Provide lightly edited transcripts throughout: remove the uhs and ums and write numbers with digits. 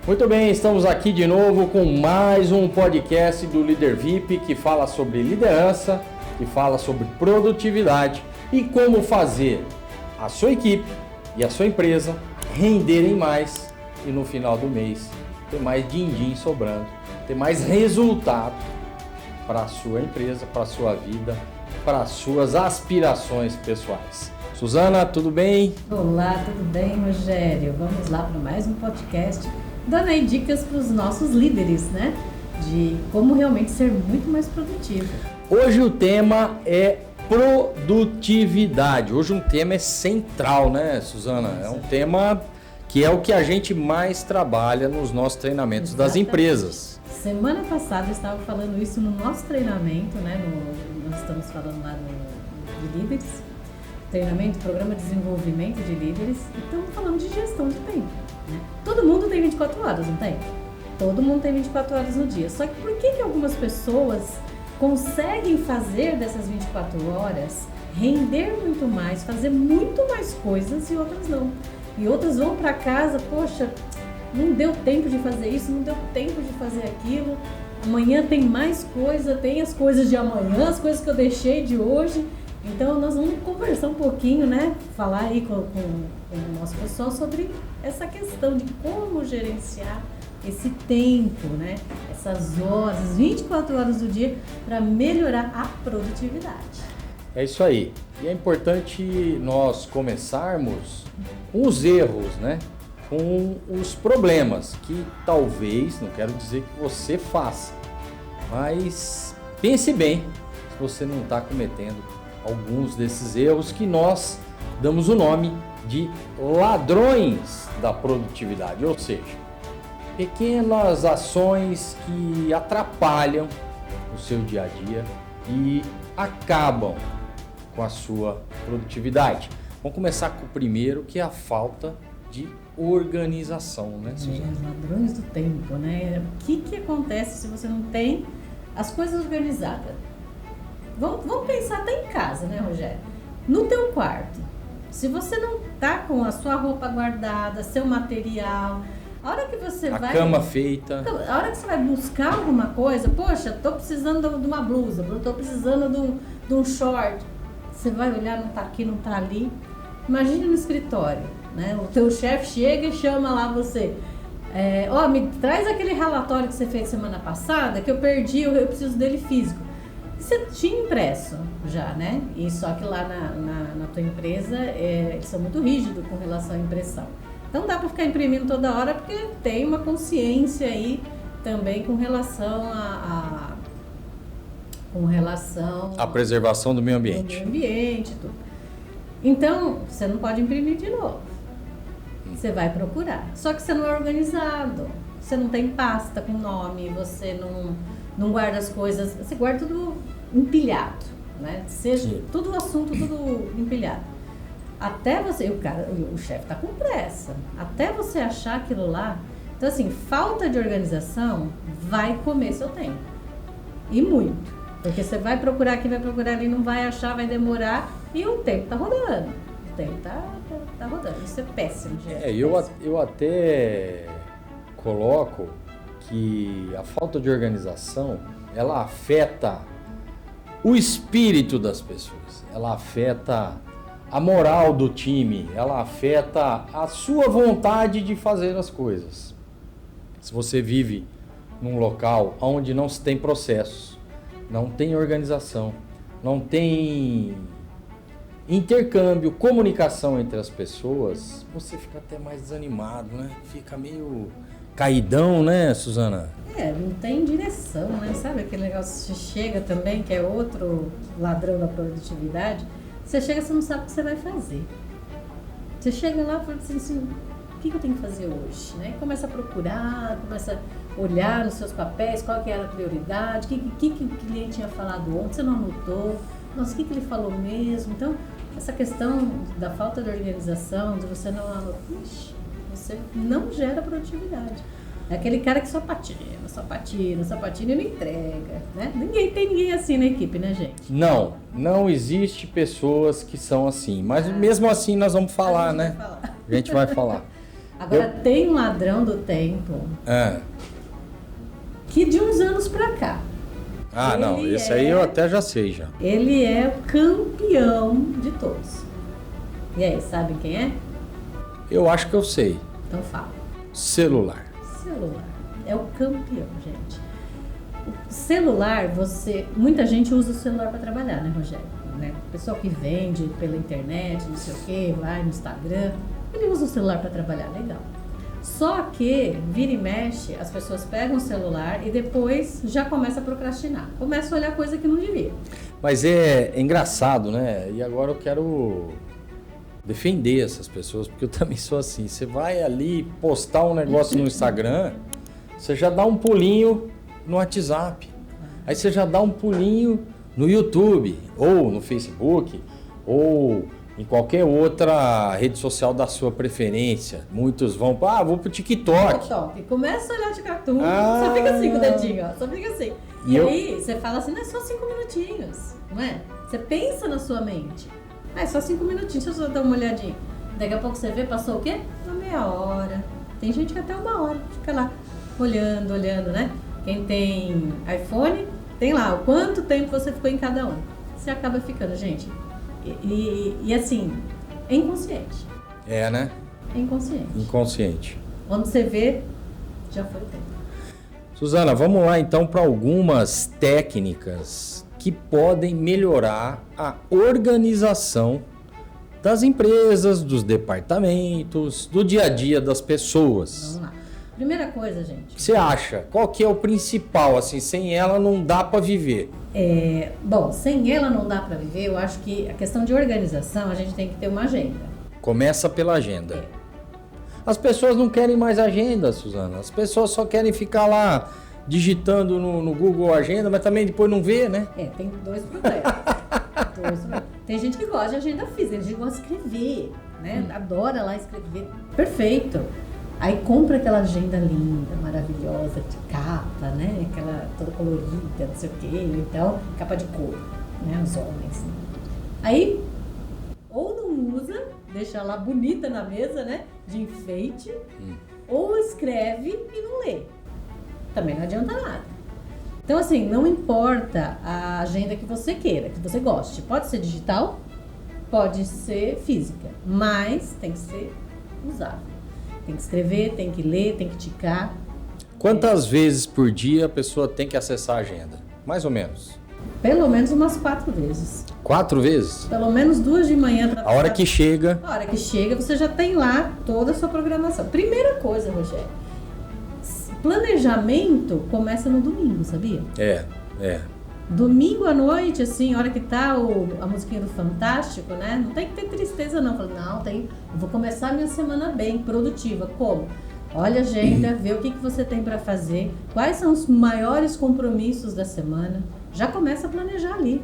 Muito bem, estamos aqui de novo com mais um podcast do Líder VIP que fala sobre liderança, que fala sobre produtividade e como fazer a sua equipe e a sua empresa renderem mais e no final do mês ter mais din-din sobrando, ter mais resultado para a sua empresa, para a sua vida, para as suas aspirações pessoais. Suzana, tudo bem? Olá, tudo bem, Rogério? Vamos lá para mais um podcast, dando aí dicas para os nossos líderes, né? De como realmente ser muito mais produtivo. Hoje o tema é produtividade. Hoje um tema é central, né, Suzana? É um tema que é o que a gente mais trabalha nos nossos treinamentos das empresas. Semana passada eu estava falando isso no nosso treinamento, né? Nós estamos falando lá de líderes. Treinamento, programa de desenvolvimento de líderes, e estamos falando de gestão de tempo. Né? Todo mundo tem 24 horas, não tem? Todo mundo tem 24 horas no dia. Só que por que algumas pessoas conseguem fazer dessas 24 horas render muito mais, fazer muito mais coisas e outras não? E outras vão para casa, poxa, não deu tempo de fazer isso, não deu tempo de fazer aquilo, amanhã tem mais coisa, tem as coisas de amanhã, as coisas que eu deixei de hoje. Então nós vamos conversar um pouquinho, né? Falar aí com o nosso pessoal sobre essa questão de como gerenciar esse tempo, né? Essas horas, 24 horas do dia para melhorar a produtividade. É isso aí. E é importante nós começarmos com os erros, né? Com os problemas que talvez, não quero dizer que você faça, mas pense bem se você não está cometendo alguns desses erros que nós damos o nome de ladrões da produtividade, ou seja, pequenas ações que atrapalham o seu dia a dia e acabam com a sua produtividade. Vamos começar com o primeiro, que é a falta de organização, né, Suzana? Os ladrões do tempo, né? O que acontece se você não tem as coisas organizadas? Vamos pensar até em casa, né, Rogério? No teu quarto, se você não tá com a sua roupa guardada, seu material, a hora que você a cama feita, a hora que você vai buscar alguma coisa, poxa, tô precisando de uma blusa, tô precisando de um short, você vai olhar, não tá aqui, não tá ali. Imagine no escritório, né? O teu chefe chega e chama lá você. Me traz aquele relatório que você fez semana passada, que eu perdi, eu preciso dele físico. Você tinha impresso já, né? E só que lá na tua empresa eles são muito rígidos com relação à impressão. Então dá para ficar imprimindo toda hora porque tem uma consciência aí também com relação à preservação do meio ambiente. Do meio ambiente, tudo. Então você não pode imprimir de novo. Você vai procurar. Só que você não é organizado. Você não tem pasta com nome, você não guarda as coisas, você guarda tudo empilhado, né? Seja tudo assunto, tudo empilhado. Até você, o chefe tá com pressa, até você achar aquilo lá. Então assim, falta de organização vai comer seu tempo. E muito. Porque você vai procurar aqui, vai procurar ali, não vai achar, vai demorar e o tempo tá rodando. O tempo tá rodando. Isso é péssimo, gente. Eu até coloco que a falta de organização, ela afeta o espírito das pessoas, ela afeta a moral do time, ela afeta a sua vontade de fazer as coisas. Se você vive num local onde não se tem processos, não tem organização, não tem intercâmbio, comunicação entre as pessoas, você fica até mais desanimado, né? Fica meio caidão, né, Suzana? Não tem direção, né? Sabe aquele negócio que chega também, que é outro ladrão da produtividade? Você chega, você não sabe o que você vai fazer. Você chega lá e fala assim, o que eu tenho que fazer hoje? Né? Começa a procurar, começa a olhar nos seus papéis, qual que era a prioridade, o que o cliente tinha falado ontem, você não anotou, nossa, o que ele falou mesmo? Então, essa questão da falta de organização, de você não anotar, você não gera produtividade. É aquele cara que só patina e não entrega, né? Tem ninguém assim na equipe, né, gente? Não existe pessoas que são assim, mas mesmo assim nós vamos falar, né? A gente vai falar. Agora, tem um ladrão do tempo que de uns anos pra cá. Não, esse aí eu até já sei já. Ele é o campeão de todos. E aí, sabe quem é? Eu acho que eu sei. Então fala. Celular. É o campeão, gente. O celular, muita gente usa o celular para trabalhar, né, Rogério? Né? O pessoal que vende pela internet, não sei o quê, vai no Instagram, ele usa o celular para trabalhar, legal. Só que, vira e mexe, as pessoas pegam o celular e depois já começa a procrastinar. Começa a olhar coisa que não devia. Mas é engraçado, né? E agora eu quero defender essas pessoas, porque eu também sou assim. Você vai ali postar um negócio no Instagram, você já dá um pulinho no WhatsApp. Aí você já dá um pulinho no YouTube, ou no Facebook, ou em qualquer outra rede social da sua preferência. Muitos vão vou pro TikTok. E começa a olhar o TikTok, só fica assim com o dedinho, ó, só fica assim. E aí você fala assim, não é só 5 minutinhos, não é? Você pensa na sua mente. É só 5 minutinhos, deixa eu só dar uma olhadinha. Daqui a pouco você vê, passou o quê? Uma meia hora. Tem gente que até 1 hora fica lá olhando, né? Quem tem iPhone, tem lá o quanto tempo você ficou em cada um. Você acaba ficando, gente. E assim, é inconsciente. É, né? É inconsciente. Inconsciente. Quando você vê, já foi o tempo. Suzana, vamos lá então para algumas técnicas que podem melhorar a organização das empresas, dos departamentos, do dia a dia das pessoas. Vamos lá. Primeira coisa, gente. O que você acha? Qual que é o principal? Assim, sem ela não dá para viver. Bom, sem ela não dá para viver. Eu acho que a questão de organização, a gente tem que ter uma agenda. Começa pela agenda. As pessoas não querem mais agenda, Suzana. As pessoas só querem ficar lá digitando no Google Agenda, mas também depois não vê, né? Tem dois problemas. Tem gente que gosta de agenda física, tem gente que gosta de escrever, né? Adora lá escrever. Perfeito. Aí compra aquela agenda linda, maravilhosa, de capa, né? Aquela toda colorida, não sei o quê. Então, capa de couro, né? Os homens. Aí, ou não usa, deixa lá bonita na mesa, né? De enfeite. Ou escreve e não lê. Também não adianta nada. Então, assim, não importa a agenda que você queira, que você goste. Pode ser digital, pode ser física, mas tem que ser usável. Tem que escrever, tem que ler, tem que ticar. Quantas vezes por dia a pessoa tem que acessar a agenda? Mais ou menos? Pelo menos umas 4 vezes. 4 vezes? Pelo menos 2 de manhã. A hora que chega... A hora que chega, você já tem lá toda a sua programação. Primeira coisa, Rogério. Planejamento começa no domingo, sabia? Domingo à noite, assim, a hora que tá a musiquinha do Fantástico, né? Não tem que ter tristeza, não. Fala, eu vou começar a minha semana bem, produtiva. Como? Olha a agenda, vê o que você tem para fazer, quais são os maiores compromissos da semana. Já começa a planejar ali,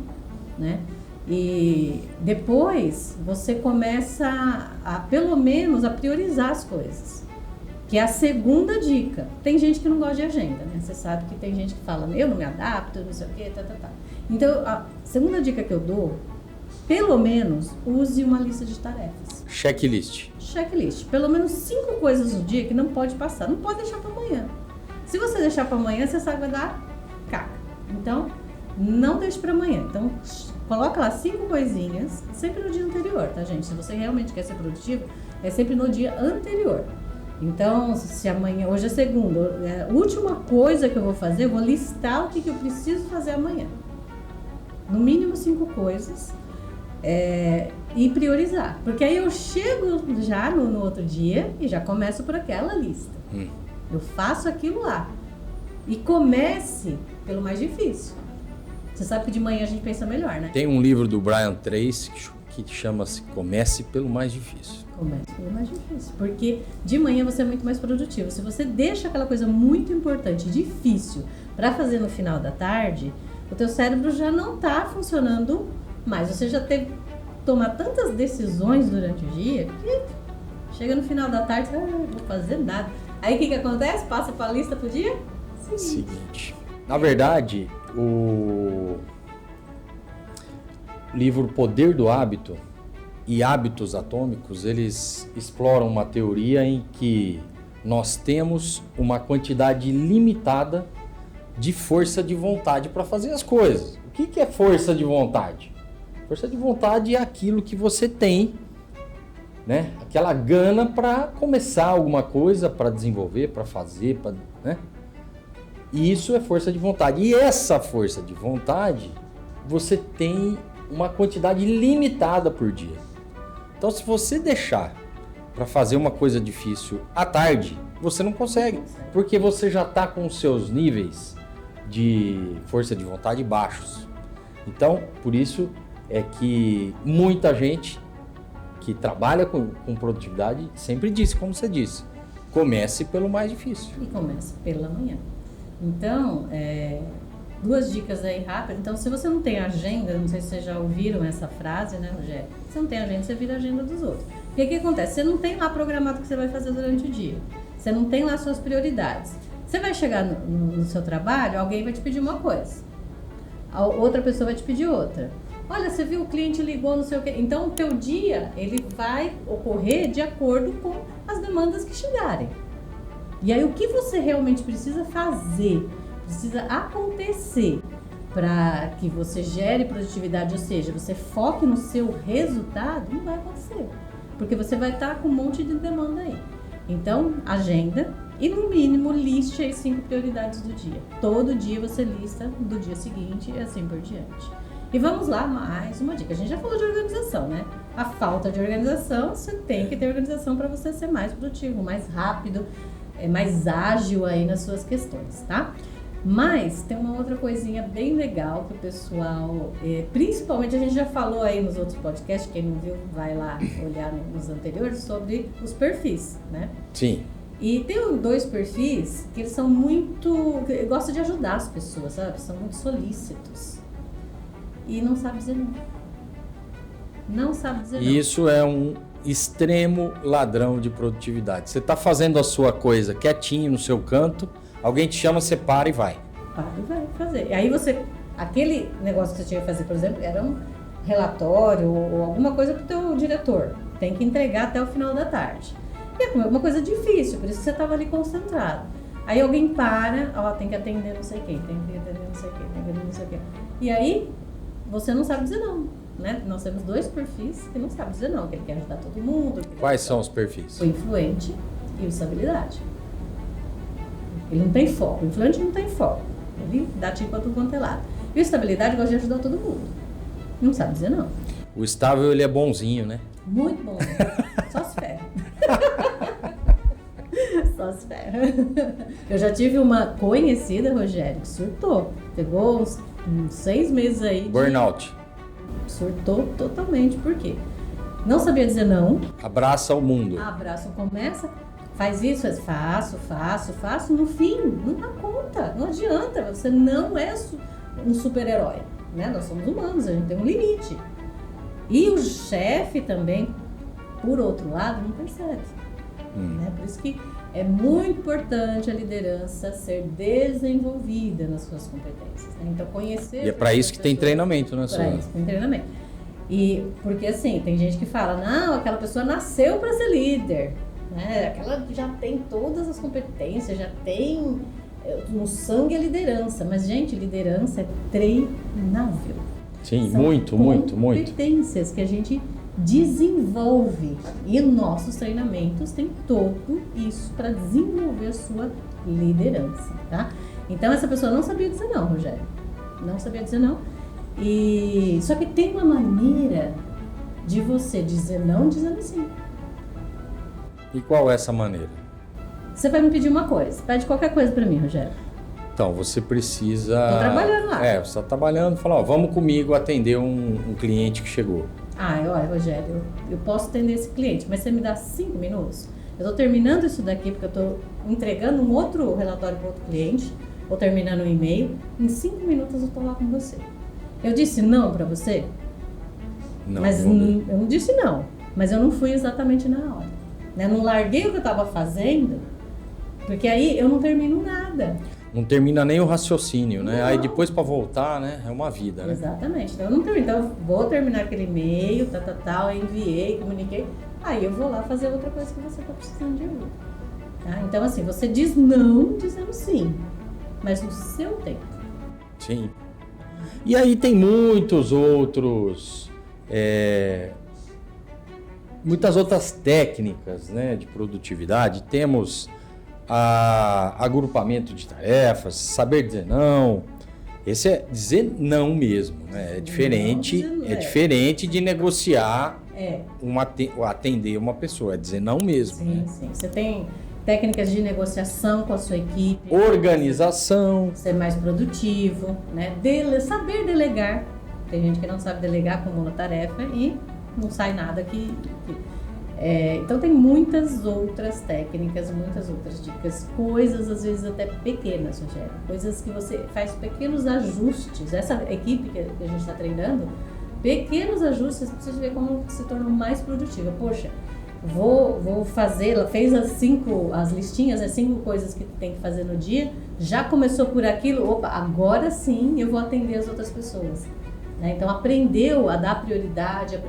né? E depois você começa pelo menos, a priorizar as coisas. Que é a segunda dica. Tem gente que não gosta de agenda, né? Você sabe que tem gente que fala, eu não me adapto, não sei o quê, tá. Então, a segunda dica que eu dou, pelo menos, use uma lista de tarefas. Checklist. Pelo menos 5 coisas no dia que não pode passar. Não pode deixar para amanhã. Se você deixar para amanhã, você sabe que vai dar caca. Então, não deixe para amanhã. Então, coloca lá 5 coisinhas, sempre no dia anterior, tá, gente? Se você realmente quer ser produtivo, é sempre no dia anterior. Então, se amanhã, hoje é segunda, a última coisa que eu vou fazer, eu vou listar o que eu preciso fazer amanhã. No mínimo 5 coisas. E priorizar. Porque aí eu chego já no outro dia e já começo por aquela lista. Eu faço aquilo lá. E comece pelo mais difícil. Você sabe que de manhã a gente pensa melhor, né? Tem um livro do Brian Tracy que chama-se Comece pelo Mais Difícil. Comece pelo mais difícil. Porque de manhã você é muito mais produtivo. Se você deixa aquela coisa muito importante, difícil, para fazer no final da tarde, o teu cérebro já não está funcionando mais. Você já teve que tomar tantas decisões durante o dia que chega no final da tarde, não vou fazer nada. Aí o que acontece? Passa para a lista pro dia seguinte. Na verdade, o livro Poder do Hábito, e hábitos atômicos, eles exploram uma teoria em que nós temos uma quantidade limitada de força de vontade para fazer as coisas. O que é força de vontade? Força de vontade é aquilo que você tem, né? Aquela gana para começar alguma coisa, para desenvolver, para fazer, né? E isso é força de vontade. E essa força de vontade, você tem uma quantidade limitada por dia. Então, se você deixar para fazer uma coisa difícil à tarde, você não consegue, porque você já está com os seus níveis de força de vontade baixos. Então, por isso é que muita gente que trabalha com produtividade sempre diz, como você disse, comece pelo mais difícil. E comece pela manhã. Então, duas dicas aí rápidas. Então, se você não tem agenda, não sei se vocês já ouviram essa frase, né, Rogério? Se você não tem agenda, você vira a agenda dos outros. E o que acontece? Você não tem lá programado o que você vai fazer durante o dia. Você não tem lá suas prioridades. Você vai chegar no seu trabalho, alguém vai te pedir uma coisa. A outra pessoa vai te pedir outra. Olha, você viu, o cliente ligou, não sei o quê. Então, o teu dia, ele vai ocorrer de acordo com as demandas que chegarem. E aí, o que você realmente precisa fazer, precisa acontecer para que você gere produtividade, ou seja, você foque no seu resultado, não vai acontecer. Porque você vai estar com um monte de demanda aí. Então, agenda e, no mínimo, liste as 5 prioridades do dia. Todo dia você lista do dia seguinte e assim por diante. E vamos lá, mais uma dica. A gente já falou de organização, né? A falta de organização, você tem que ter organização para você ser mais produtivo, mais rápido, mais ágil aí nas suas questões, tá? Mas tem uma outra coisinha bem legal que o pessoal, principalmente a gente já falou aí nos outros podcasts, quem não viu vai lá olhar nos anteriores, sobre os perfis, né? Sim. E tem 2 perfis que eles são gostam de ajudar as pessoas, sabe? São muito solícitos. E não sabe dizer não. Não sabe dizer não. Isso é um extremo ladrão de produtividade. Você está fazendo a sua coisa quietinho no seu canto, alguém te chama, você para e vai. Para e vai fazer. E aí aquele negócio que você tinha que fazer, por exemplo, era um relatório ou alguma coisa para o teu diretor. Tem que entregar até o final da tarde. E é uma coisa difícil, por isso que você estava ali concentrado. Aí alguém para, tem que atender não sei quem, tem que atender não sei quem, tem que atender não sei quem. E aí, você não sabe dizer não, né? Nós temos 2 perfis que não sabem dizer não, que ele quer ajudar todo mundo. Quais são os perfis? O influente e o estabilidade. Ele não tem foco, o influente não tem foco. Ele dá tipo a tudo quanto é lado. E o estabilidade gosta de ajudar todo mundo. Não sabe dizer não. O estável, ele é bonzinho, né? Muito bom. Só se ferra. Só se ferra. Eu já tive uma conhecida, Rogério, que surtou. Pegou uns 6 meses aí. Burnout. Surtou totalmente. Por quê? Não sabia dizer não. Abraça o mundo. Abraça, começa, faz isso, faço. No fim, não dá conta. Não adianta. Você não é um super-herói, né? Nós somos humanos, a gente tem um limite. E o chefe também, por outro lado, não percebe. Né? Por isso que é muito importante a liderança ser desenvolvida nas suas competências. Né? Então, conhecer... E é para isso que tem treinamento, né, Para isso que tem treinamento. E porque, assim, tem gente que fala, não, aquela pessoa nasceu para ser líder. Né? Aquela já tem todas as competências, já tem no sangue a liderança. Mas, gente, liderança é treinável. Sim, São muito. competências que a gente desenvolve. E nossos treinamentos têm tudo isso para desenvolver a sua liderança, tá? Então, essa pessoa não sabia dizer não, Rogério. Não sabia dizer não. Só que tem uma maneira de você dizer não dizendo sim. E qual é essa maneira? Você vai me pedir uma coisa. Pede qualquer coisa para mim, Rogério. Então, você precisa... Tô trabalhando lá. Você está trabalhando, fala, vamos comigo atender um cliente que chegou. Olha, Rogério, eu posso atender esse cliente, mas você me dá 5 minutos? Eu estou terminando isso daqui porque eu estou entregando um outro relatório para outro cliente, ou terminando um e-mail. Em 5 minutos eu estou lá com você. Eu disse não para você? Não. Mas eu não disse não, mas eu não fui exatamente na hora. Né? Não larguei o que eu estava fazendo, porque aí eu não termino nada. Não termina nem o raciocínio, né? Não. Aí depois para voltar, né? É uma vida, né? Exatamente. Então eu não termino. Então eu vou terminar aquele e-mail, tal, eu enviei, comuniquei. Aí eu vou lá fazer outra coisa que você está precisando de ajuda. Tá? Então assim, você diz não dizendo sim, mas no seu tempo. Sim. E aí tem muitos outros... muitas outras técnicas, né, de produtividade. Temos agrupamento de tarefas, saber dizer não. Esse é dizer não mesmo, né? É diferente, diferente de negociar, atender uma pessoa, é dizer não mesmo. Sim, né? sim. Você tem técnicas de negociação com a sua equipe. Organização. Ser mais produtivo, né? Saber delegar. Tem gente que não sabe delegar com monotarefa e não sai nada então tem muitas outras técnicas, muitas outras dicas, coisas às vezes até pequenas, Rogério, coisas que você faz pequenos ajustes. Essa equipe que a gente está treinando, pequenos ajustes para você ver como se torna mais produtiva. Poxa, vou fazer, ela fez as listinhas, as 5 coisas que tem que fazer no dia, já começou por aquilo, opa, agora sim eu vou atender as outras pessoas. Então aprendeu a dar prioridade,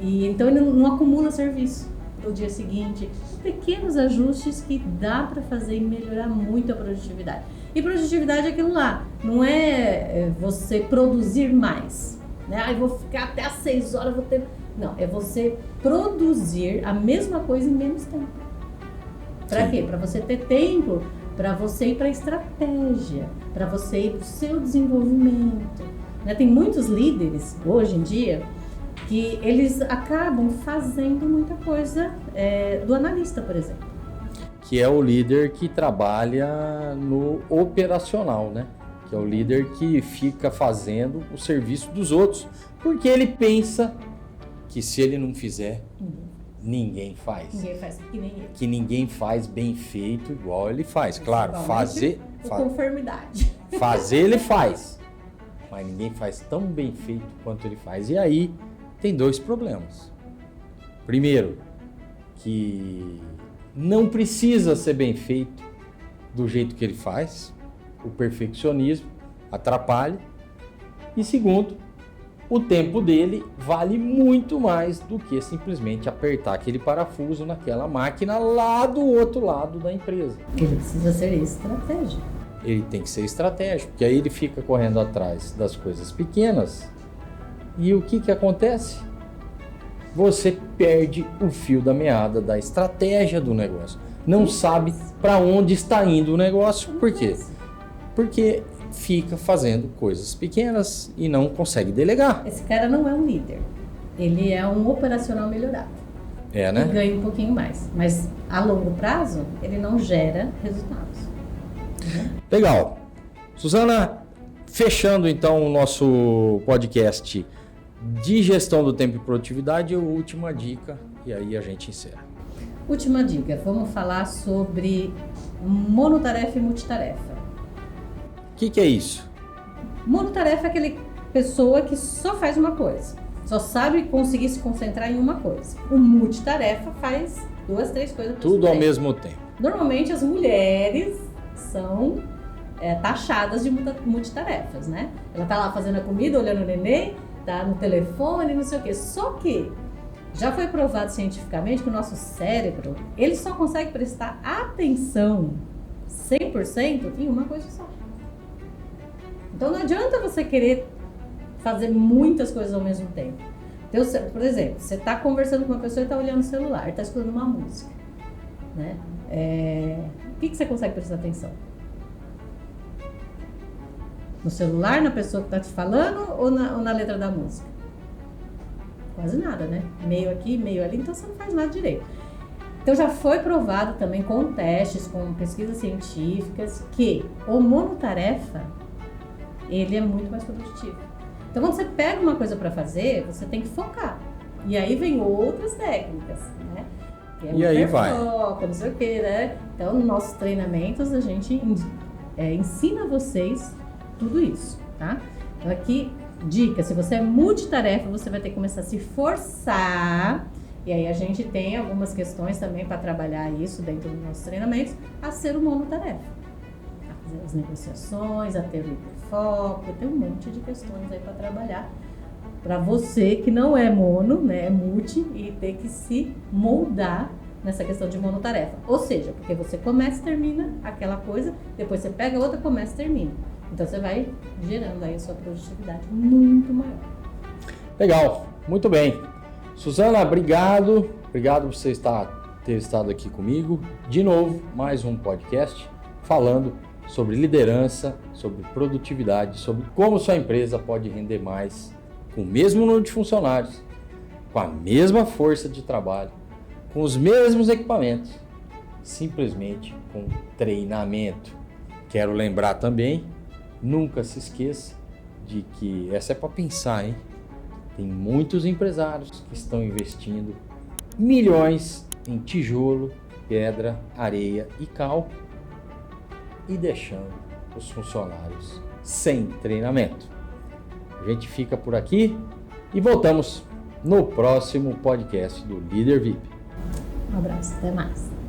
e então ele não acumula serviço no dia seguinte. Pequenos ajustes que dá para fazer e melhorar muito a produtividade. E produtividade é aquilo lá, não é você produzir mais, né? Eu vou ficar até às 6 horas, vou ter... Não, é você produzir a mesma coisa em menos tempo. Para quê? Para você ter tempo, para você ir para a estratégia, para você ir para o seu desenvolvimento. Tem muitos líderes, hoje em dia, que eles acabam fazendo muita coisa do analista, por exemplo. Que é o líder que trabalha no operacional, né? Que é o líder que fica fazendo o serviço dos outros, porque ele pensa que se ele não fizer, ninguém faz. Ninguém faz que nem ele. Que ninguém faz bem feito igual ele faz. Claro, fazer... Conformidade. Fazer ele faz. Mas ninguém faz tão bem feito quanto ele faz. E aí tem 2 problemas. Primeiro, que não precisa ser bem feito do jeito que ele faz. O perfeccionismo atrapalha. E segundo, o tempo dele vale muito mais do que simplesmente apertar aquele parafuso naquela máquina lá do outro lado da empresa. Ele precisa ser estratégico. Ele tem que ser estratégico, porque aí ele fica correndo atrás das coisas pequenas e o que acontece? Você perde o fio da meada da estratégia do negócio. Não sabe para onde está indo o negócio. Por quê? Porque fica fazendo coisas pequenas e não consegue delegar. Esse cara não é um líder, ele é um operacional melhorado. Né? E ganha um pouquinho mais, mas a longo prazo ele não gera resultados. Legal. Suzana, fechando então o nosso podcast de gestão do tempo e produtividade, última dica e aí a gente encerra. Última dica, vamos falar sobre monotarefa e multitarefa. O que é isso? Monotarefa é aquela pessoa que só faz uma coisa, só sabe conseguir se concentrar em uma coisa. O multitarefa faz 2, 3 coisas. Tudo ao mesmo tempo. Normalmente as mulheres são taxadas de multitarefas, né? Ela tá lá fazendo a comida, olhando o neném, tá no telefone, não sei o quê. Só que já foi provado cientificamente que o nosso cérebro, ele só consegue prestar atenção 100% em uma coisa só. Então não adianta você querer fazer muitas coisas ao mesmo tempo. Então, por exemplo, você está conversando com uma pessoa e está olhando o celular, está escutando uma música, né? O que você consegue prestar atenção? No celular, na pessoa que está te falando ou na letra da música? Quase nada, né? Meio aqui, meio ali, então você não faz nada direito. Então já foi provado também com testes, com pesquisas científicas, que o monotarefa, ele é muito mais produtivo. Então quando você pega uma coisa para fazer, você tem que focar. E aí vem outras técnicas, né? E aí vai. Foco, não sei o que, né? Então nos nossos treinamentos a gente ensina vocês tudo isso, tá? Então aqui, dica, se você é multitarefa, você vai ter que começar a se forçar. E aí a gente tem algumas questões também para trabalhar isso dentro dos nossos treinamentos, a ser um monotarefa. as negociações, a ter o hiperfoco, tem um monte de questões aí para trabalhar. Para você que não é mono, né, é multi, e ter que se moldar nessa questão de monotarefa. Ou seja, porque você começa e termina aquela coisa, depois você pega outra, começa e termina. Então você vai gerando aí a sua produtividade muito maior. Legal, muito bem. Suzana, obrigado. Obrigado por você ter estado aqui comigo. De novo, mais um podcast falando sobre liderança, sobre produtividade, sobre como sua empresa pode render mais com o mesmo número de funcionários, com a mesma força de trabalho, com os mesmos equipamentos, simplesmente com treinamento. Quero lembrar também, nunca se esqueça de que essa é para pensar, hein? Tem muitos empresários que estão investindo milhões em tijolo, pedra, areia e cal e deixando os funcionários sem treinamento. A gente fica por aqui e voltamos no próximo podcast do Líder VIP. Um abraço, até mais.